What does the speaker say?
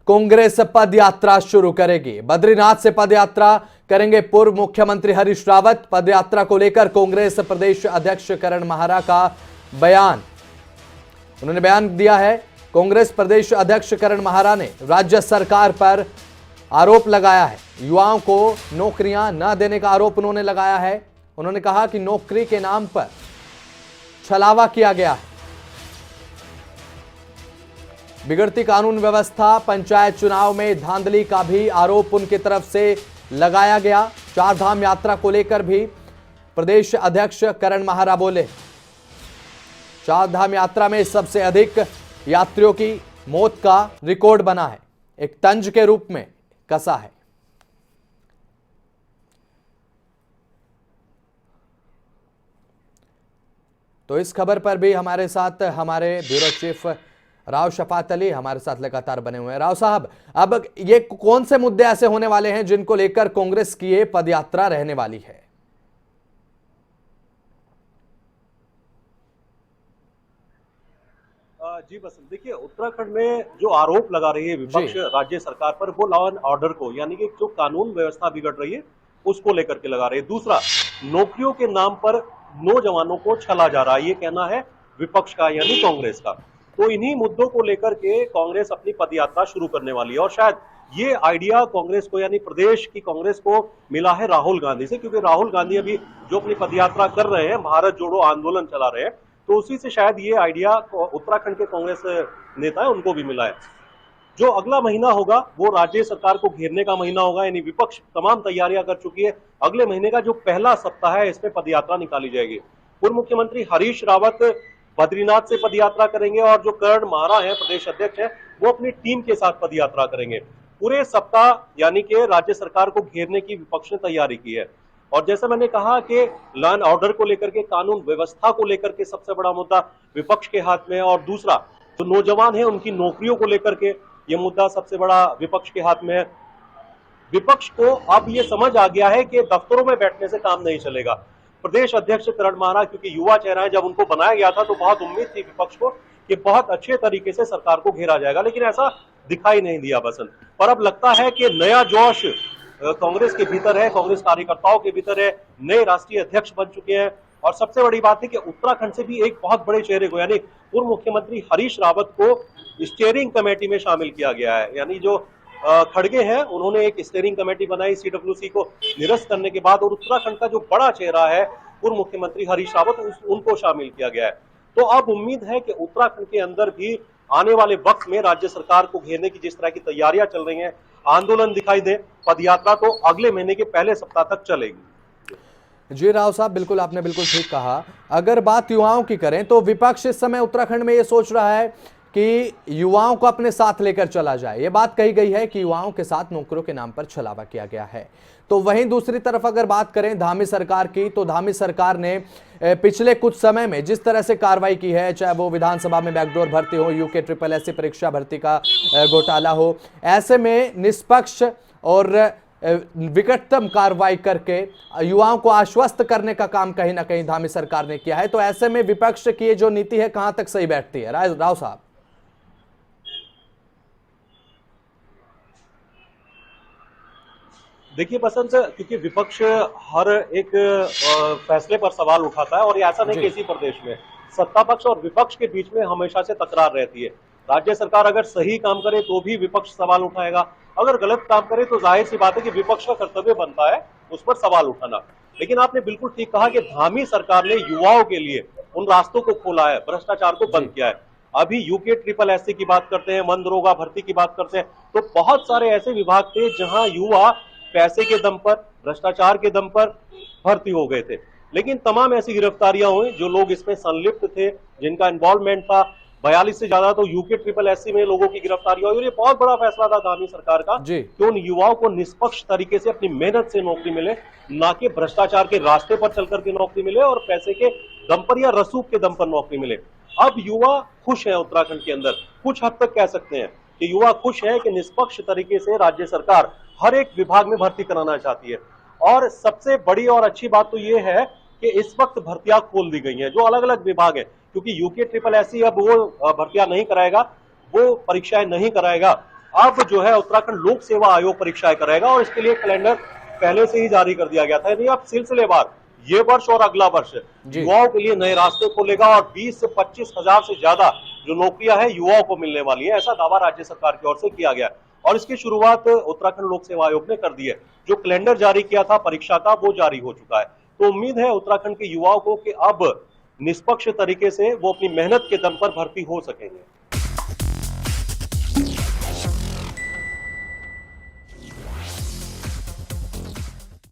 कांग्रेस पद यात्रा शुरू करेगी। बद्रीनाथ से पद यात्रा करेंगे पूर्व मुख्यमंत्री हरीश रावत। पद यात्रा को लेकर कांग्रेस प्रदेश अध्यक्ष करण माहरा का बयान, उन्होंने बयान दिया है। कांग्रेस प्रदेश अध्यक्ष करण माहरा ने राज्य सरकार पर आरोप लगाया है, युवाओं को नौकरियां न देने का आरोप उन्होंने लगाया है। उन्होंने कहा कि नौकरी के नाम पर छलावा किया गया है। बिगड़ती कानून व्यवस्था, पंचायत चुनाव में धांधली का भी आरोप उनकी तरफ से लगाया गया। चार धाम यात्रा को लेकर भी प्रदेश अध्यक्ष करण माहरा बोले। चार धाम यात्रा में सबसे अधिक यात्रियों की मौत का रिकॉर्ड बना है, एक तंज के रूप में कसा है। तो इस खबर पर भी हमारे साथ हमारे ब्यूरो चीफ राव शफात अली हमारे साथ लगातार बने हुए हैं। राव साहब, अब ये कौन से मुद्दे ऐसे होने वाले हैं जिनको लेकर कांग्रेस की ये पदयात्रा रहने वाली है? जी बसंत, देखिए उत्तराखंड में जो आरोप लगा रही है विपक्ष राज्य सरकार पर, वो लॉ एंड ऑर्डर को, यानी कि जो कानून व्यवस्था बिगड़ रही है उसको लेकर के लगा रही है। दूसरा, नौकरियों के नाम पर नौजवानों को छला जा रहा है, ये कहना है विपक्ष का यानी कांग्रेस का। तो इन्हीं मुद्दों को लेकर के कांग्रेस अपनी पदयात्रा शुरू करने वाली है। और शायद ये आइडिया कांग्रेस को, यानी प्रदेश की कांग्रेस को मिला है राहुल गांधी से, क्योंकि राहुल गांधी अभी जो अपनी पदयात्रा कर रहे हैं, भारत जोड़ो आंदोलन चला रहे हैं, तो उसी से शायद ये आइडिया उत्तराखंड के कांग्रेस नेता है उनको भी मिला है। जो अगला महीना होगा वो राज्य सरकार को घेरने का महीना होगा, यानी विपक्ष तमाम तैयारियां कर चुकी है। अगले महीने का जो पहला सप्ताह है इसमें पदयात्रा निकाली जाएगी। पूर्व मुख्यमंत्री हरीश रावत बद्रीनाथ से पदयात्रा करेंगे और जो करण माहरा है प्रदेश अध्यक्ष है, वो अपनी टीम के साथ पदयात्रा करेंगे। पूरे सप्ताह यानी कि राज्य सरकार को घेरने की विपक्ष ने तैयारी की है। और जैसे मैंने कहा कि लॉ एंड ऑर्डर को लेकर के, कानून व्यवस्था को लेकर के सबसे बड़ा मुद्दा विपक्ष के हाथ में है। और दूसरा, जो नौजवान है उनकी नौकरियों को लेकर के ये मुद्दा सबसे बड़ा विपक्ष के हाथ में है। विपक्ष को अब ये समझ आ गया है कि दफ्तरों में बैठने से काम नहीं चलेगा। प्रदेश अध्यक्ष करण माहरा क्योंकि युवा चेहरा है, जब उनको बनाया गया था तो बहुत उम्मीद थी विपक्ष को कि बहुत अच्छे तरीके से सरकार को घेरा जाएगा, लेकिन ऐसा दिखाई नहीं दिया बसंत। पर अब लगता है कि नया जोश कांग्रेस के भीतर है, कांग्रेस कार्यकर्ताओं के भीतर है, नए राष्ट्रीय अध्यक्ष बन चुके हैं। और सबसे बड़ी बात है कि उत्तराखंड से भी एक बहुत बड़े चेहरे को, यानी पूर्व मुख्यमंत्री हरीश रावत को स्टीयरिंग कमेटी में शामिल किया गया है। यानी जो खड़गे हैं उन्होंने एक स्टीयरिंग कमेटी बनाई सीडब्ल्यूसी को निरस्त करने के बाद, और उत्तराखंड का जो बड़ा चेहरा है पूर्व मुख्यमंत्री हरीश रावत, उनको शामिल किया गया है। तो अब उम्मीद है कि उत्तराखंड के अंदर भी आने वाले वक्त में राज्य सरकार को घेरने की जिस तरह की तैयारियां चल रही हैं, आंदोलन दिखाई दे, पदयात्रा तो अगले महीने के पहले सप्ताह तक चलेगी। जी राव साहब, बिल्कुल आपने बिल्कुल ठीक कहा। अगर बात युवाओं की करें तो विपक्ष इस समय उत्तराखंड में ये सोच रहा है कि युवाओं को अपने साथ लेकर चला जाए। ये बात कही गई है कि युवाओं के साथ नौकरियों के नाम पर छलावा किया गया है। तो वहीं दूसरी तरफ अगर बात करें धामी सरकार की, तो धामी सरकार ने पिछले कुछ समय में जिस तरह से कार्रवाई की है, चाहे वो विधानसभा में बैकडोर भर्ती हो, यूके SSS परीक्षा भर्ती का घोटाला हो, ऐसे में निष्पक्ष और विकटतम कार्रवाई करके युवाओं को आश्वस्त करने का काम कहीं ना कहीं धामी सरकार ने किया है। तो ऐसे में विपक्ष की जो नीति है कहां तक सही बैठती है राव साहब? देखिए बसंत, क्योंकि विपक्ष हर एक फैसले पर सवाल उठाता है, और ऐसा नहीं कि इसी प्रदेश में सत्ता पक्ष और विपक्ष के बीच में हमेशा से तकरार रहती है। राज्य सरकार अगर सही काम करे तो भी विपक्ष सवाल उठाएगा, अगर गलत काम करे तो जाहिर सी बात है कि विपक्ष का कर्तव्य बनता है उस पर सवाल उठाना। लेकिन आपने बिल्कुल ठीक कहा कि धामी सरकार ने युवाओं के लिए उन रास्तों को खोला है, भ्रष्टाचार को बंद किया है। अभी यूके SSS की बात करते हैं, मनरेगा भर्ती की बात करते हैं, तो बहुत सारे ऐसे विभाग थे जहां युवा पैसे के दम पर, भ्रष्टाचार के दम पर भर्ती हो गए थे। लेकिन तमाम ऐसी गिरफ्तारियां हुई जो लोग इसमें संलिप्त थे, जिनका इन्वॉल्वमेंट था। 42 से ज्यादा तो यूके SSS में लोगों की गिरफ्तारियां हुई। और ये बहुत बड़ा फैसला था धामी सरकार का कि उन युवाओं को निष्पक्ष तरीके से अपनी मेहनत से नौकरी मिले, ना कि भ्रष्टाचार के रास्ते पर चल करके नौकरी मिले और पैसे के दम पर या रसूख के दम पर नौकरी मिले। अब युवा खुश है उत्तराखंड के अंदर, कुछ हद तक कह सकते हैं कि युवा खुश है कि निष्पक्ष तरीके से राज्य सरकार हर एक विभाग में भर्ती कराना चाहती है। और सबसे बड़ी और अच्छी बात तो ये है कि इस वक्त भर्तियां खोल दी गई हैं जो अलग अलग विभाग है, क्योंकि यूके SSS अब वो भर्तियां नहीं कराएगा, वो परीक्षाएं नहीं कराएगा। अब जो है उत्तराखंड लोक सेवा आयोग परीक्षाएं कराएगा और इसके लिए कैलेंडर पहले से ही जारी कर दिया गया था। यानी अब सिलसिलेवार ये वर्ष और अगला वर्ष युवाओं के लिए नए रास्ते खोलेगा और 20 से 25 हजार से ज्यादा जो नौकरियां हैं युवाओं को मिलने वाली है, ऐसा दावा राज्य सरकार की ओर से किया गया और इसकी शुरुआत उत्तराखंड लोक सेवा आयोग ने कर दी है। जो कैलेंडर जारी किया था परीक्षा का वो जारी हो चुका है। तो उम्मीद है उत्तराखंड के युवाओं को कि अब निष्पक्ष तरीके से वो अपनी मेहनत के दम पर भर्ती हो सकेंगे।